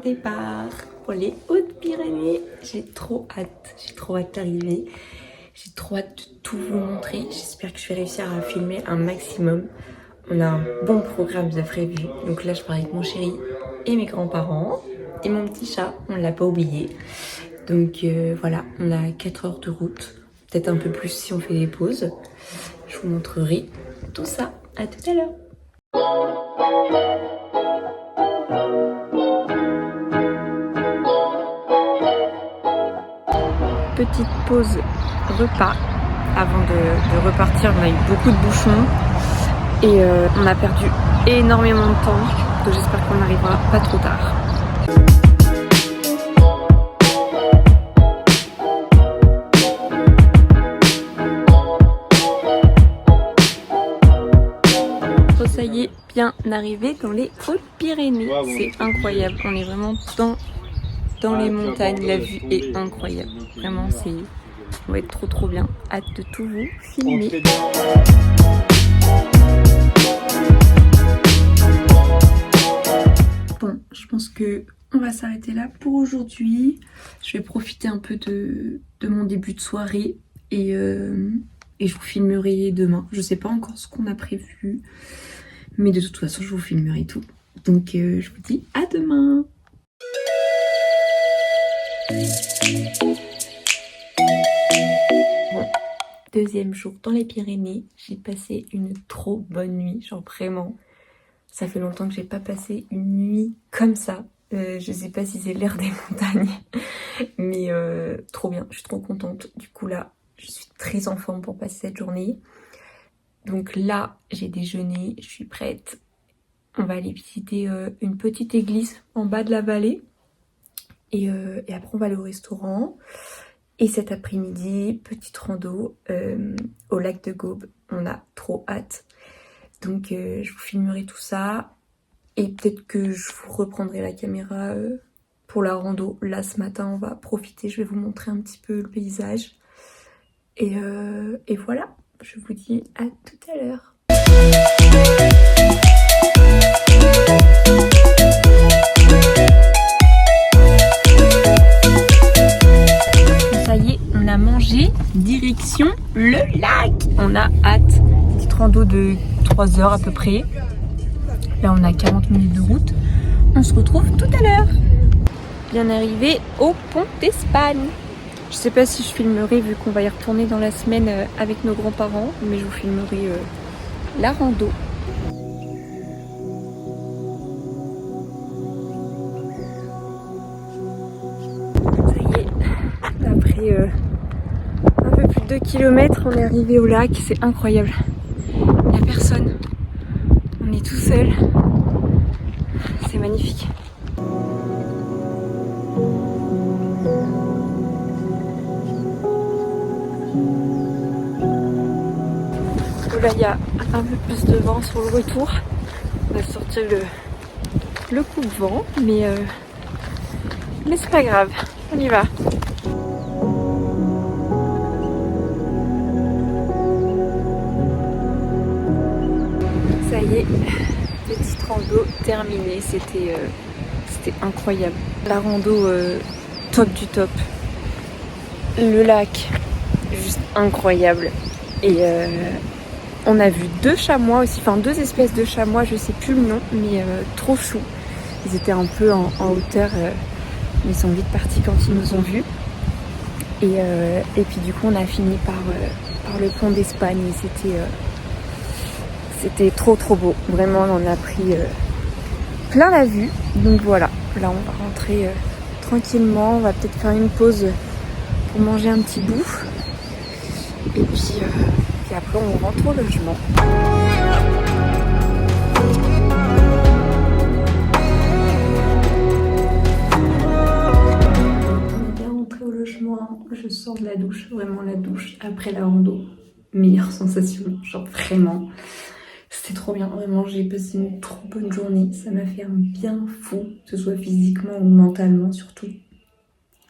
Départ pour les Hautes-Pyrénées. J'ai trop hâte d'arriver. J'ai trop hâte de tout vous montrer. J'espère que je vais réussir à filmer un maximum. On a un bon programme de prévu. Donc là, je pars avec mon chéri et mes grands-parents. Et mon petit chat, on ne l'a pas oublié. Donc voilà, on a 4 heures de route. Peut-être un peu plus si on fait des pauses. Je vous montrerai tout ça. À tout à l'heure. Petite pause repas avant de repartir. On a eu beaucoup de bouchons et on a perdu énormément de temps, donc j'espère qu'on n'arrivera pas trop tard. Oh, ça y est, bien arrivé dans les Hautes-Pyrénées. C'est incroyable, on est vraiment dans les montagnes, la vue est incroyable. Vraiment, ça va être trop bien. Hâte de tout vous filmer. Bon, je pense que on va s'arrêter là pour aujourd'hui. Je vais profiter un peu de mon début de soirée et je vous filmerai demain. Je sais pas encore ce qu'on a prévu, mais de toute façon, je vous filmerai tout. Donc, je vous dis à demain. Bon, deuxième jour dans les Pyrénées, j'ai passé une trop bonne nuit, genre vraiment, ça fait longtemps que j'ai pas passé une nuit comme ça. Je sais pas si c'est l'air des montagnes, mais trop bien, je suis trop contente. Du coup là, je suis très en forme pour passer cette journée. Donc là, j'ai déjeuné, je suis prête. On va aller visiter une petite église en bas de la vallée. Et après on va aller au restaurant. Et cet après-midi, petite rando au lac de Gaume. On a trop hâte. Donc je vous filmerai tout ça. Et peut-être que je vous reprendrai la caméra pour la rando. Là ce matin on va profiter. Je vais vous montrer un petit peu le paysage. Et voilà. Je vous dis à tout à l'heure. Manger, direction le lac. On a hâte. Petite rando de 3 heures à peu près. Là on a 40 minutes de route. On se retrouve tout à l'heure. Bien arrivé au pont d'Espagne. Je sais pas si je filmerai vu qu'on va y retourner dans la semaine avec nos grands-parents, mais je vous filmerai la rando. Ça y est, après 2 km, on est arrivé au lac, c'est incroyable. Il n'y a personne. On est tout seul. C'est magnifique. Là, il y a un peu plus de vent sur le retour. On a sorti le coup de vent, mais c'est pas grave. On y va. Ça y est, petite rando terminée, c'était incroyable. La rando top du top. Le lac, juste incroyable. Et on a vu 2 chamois aussi, enfin 2 espèces de chamois, je sais plus le nom, mais trop chou. Ils étaient un peu en hauteur, mais ils sont vite partis quand ils nous ont vus. Et puis du coup on a fini par le pont d'Espagne et c'était trop beau, vraiment on en a pris plein la vue. Donc voilà, là on va rentrer tranquillement, on va peut-être faire une pause pour manger un petit bout. Et puis après on rentre au logement. On est bien rentré au logement, je sors de la douche, vraiment la douche après la rando. Meilleure sensation, genre vraiment. C'était trop bien, vraiment j'ai passé une trop bonne journée, ça m'a fait un bien fou, que ce soit physiquement ou mentalement surtout.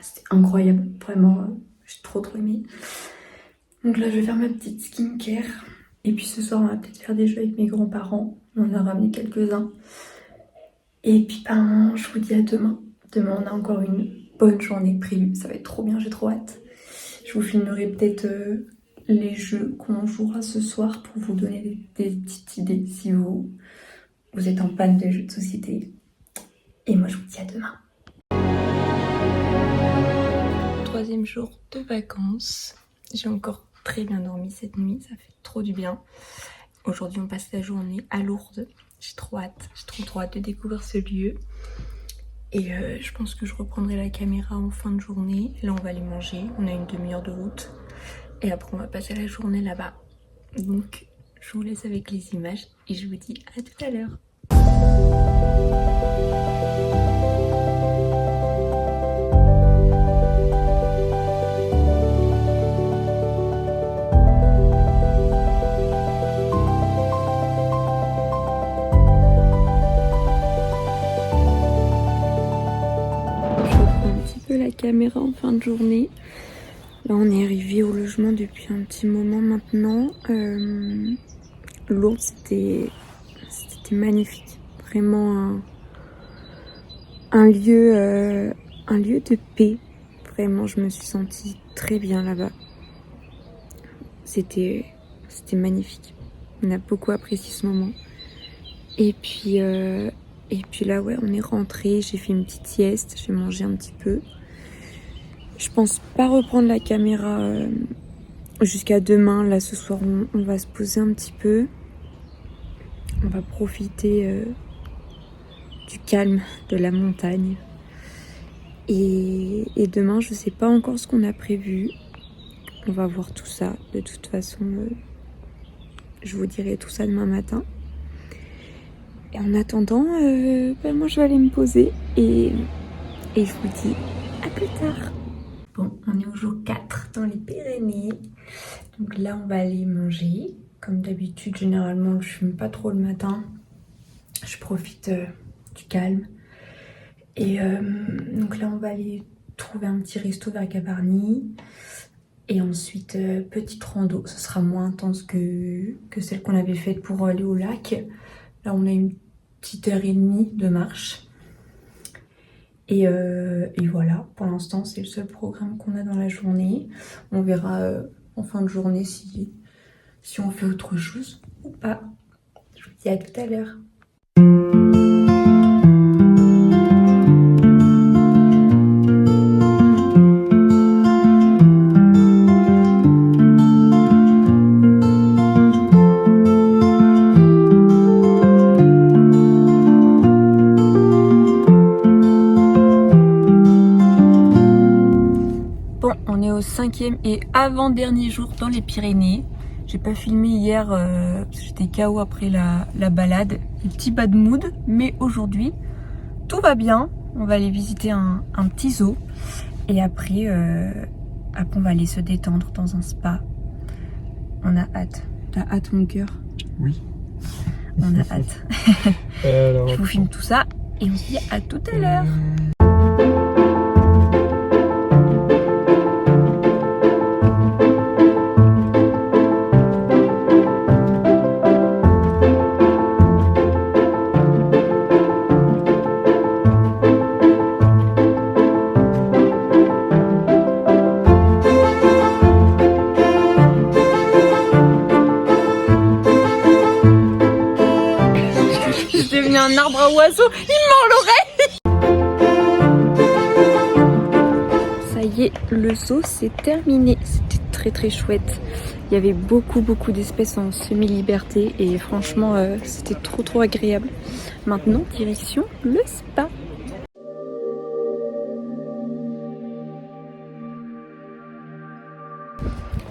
C'était incroyable, vraiment, j'ai trop aimé. Donc là je vais faire ma petite skincare. Et puis ce soir on va peut-être faire des jeux avec mes grands-parents. On en a ramené quelques-uns. Et puis ben je vous dis à demain. Demain on a encore une bonne journée prévue. Ça va être trop bien, j'ai trop hâte. Je vous filmerai peut-être les jeux qu'on jouera ce soir pour vous donner des petites idées si vous êtes en panne de jeux de société. Et moi je vous dis à demain. Troisième jour de vacances. J'ai encore très bien dormi cette nuit, ça fait trop du bien. Aujourd'hui on passe la journée à Lourdes. J'ai trop hâte de découvrir ce lieu. Et je pense que je reprendrai la caméra en fin de journée. Là on va aller manger, on a une demi-heure de route. Et après on va passer la journée là-bas. Donc je vous laisse avec les images et je vous dis à tout à l'heure. La caméra en fin de journée. Là on est arrivé au logement depuis un petit moment maintenant. Lourdes c'était magnifique, vraiment un lieu de paix. Vraiment je me suis sentie très bien là-bas. C'était magnifique. On a beaucoup apprécié ce moment. Et puis là ouais on est rentré, j'ai fait une petite sieste, j'ai mangé un petit peu. Je pense pas reprendre la caméra jusqu'à demain. Là ce soir on va se poser un petit peu. On va profiter du calme de la montagne. Et demain je sais pas encore ce qu'on a prévu. On va voir tout ça. De toute façon je vous dirai tout ça demain matin. Et en attendant moi je vais aller me poser et je vous dis à plus tard. Bon, on est au jour 4 dans les Pyrénées. Donc là, on va aller manger. Comme d'habitude, généralement, je fume pas trop le matin. Je profite du calme. Et donc là, on va aller trouver un petit resto vers Gavarnie. Et ensuite, petite rando. Ce sera moins intense que celle qu'on avait faite pour aller au lac. Là, on a une petite heure et demie de marche. Et voilà, pour l'instant c'est le seul programme qu'on a dans la journée. On verra en fin de journée si on fait autre chose ou pas. Je vous dis à tout à l'heure. Au 5e et avant-dernier jour dans les Pyrénées. J'ai pas filmé hier parce que j'étais KO après la balade, un petit bad mood, mais aujourd'hui tout va bien. On va aller visiter un petit zoo et après on va aller se détendre dans un spa. On a hâte. T'as hâte mon cœur? Oui. On a hâte. Alors, je vous filme tout ça et on se dit à tout à l'heure. Un arbre à oiseaux, il mord l'oreille. Ça y est, le zoo c'est terminé. C'était très chouette. Il y avait beaucoup d'espèces en semi-liberté et franchement c'était trop agréable. Maintenant direction le spa.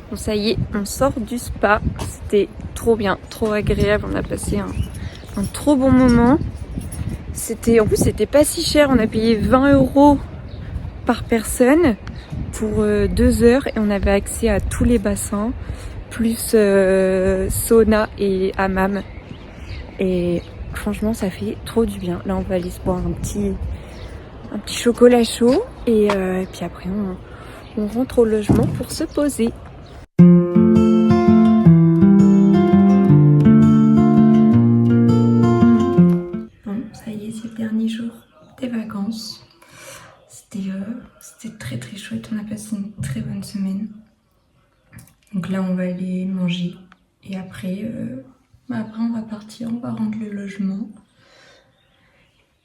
Bon ça y est, on sort du spa. C'était trop bien, trop agréable. On a passé un trop bon moment. En plus c'était pas si cher, on a payé 20 € par personne pour 2 heures et on avait accès à tous les bassins, plus sauna et hammam. Et franchement ça fait trop du bien. Là on va aller se boire un petit chocolat chaud et puis après on rentre au logement pour se poser. Bon, ça y est, c'est le dernier jour des vacances. C'était très très chouette, on a passé une très bonne semaine. Donc là on va aller manger et après on va partir, on va rendre le logement.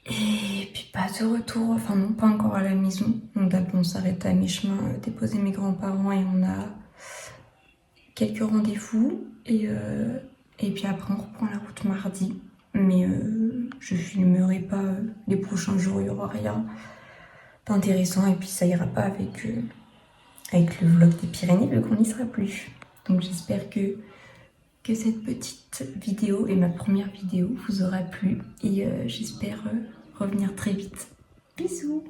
Et puis pas de retour, enfin non, pas encore à la maison. Donc d'abord on s'arrête à mi-chemin, déposer mes grands-parents et on a quelques rendez-vous. Et puis après on reprend la route mardi. Mais je filmerai pas les prochains jours, il n'y aura rien d'intéressant. Et puis ça ira pas avec le vlog des Pyrénées vu qu'on n'y sera plus. Donc j'espère que cette petite vidéo et ma première vidéo vous aura plu et j'espère revenir très vite. Bisous!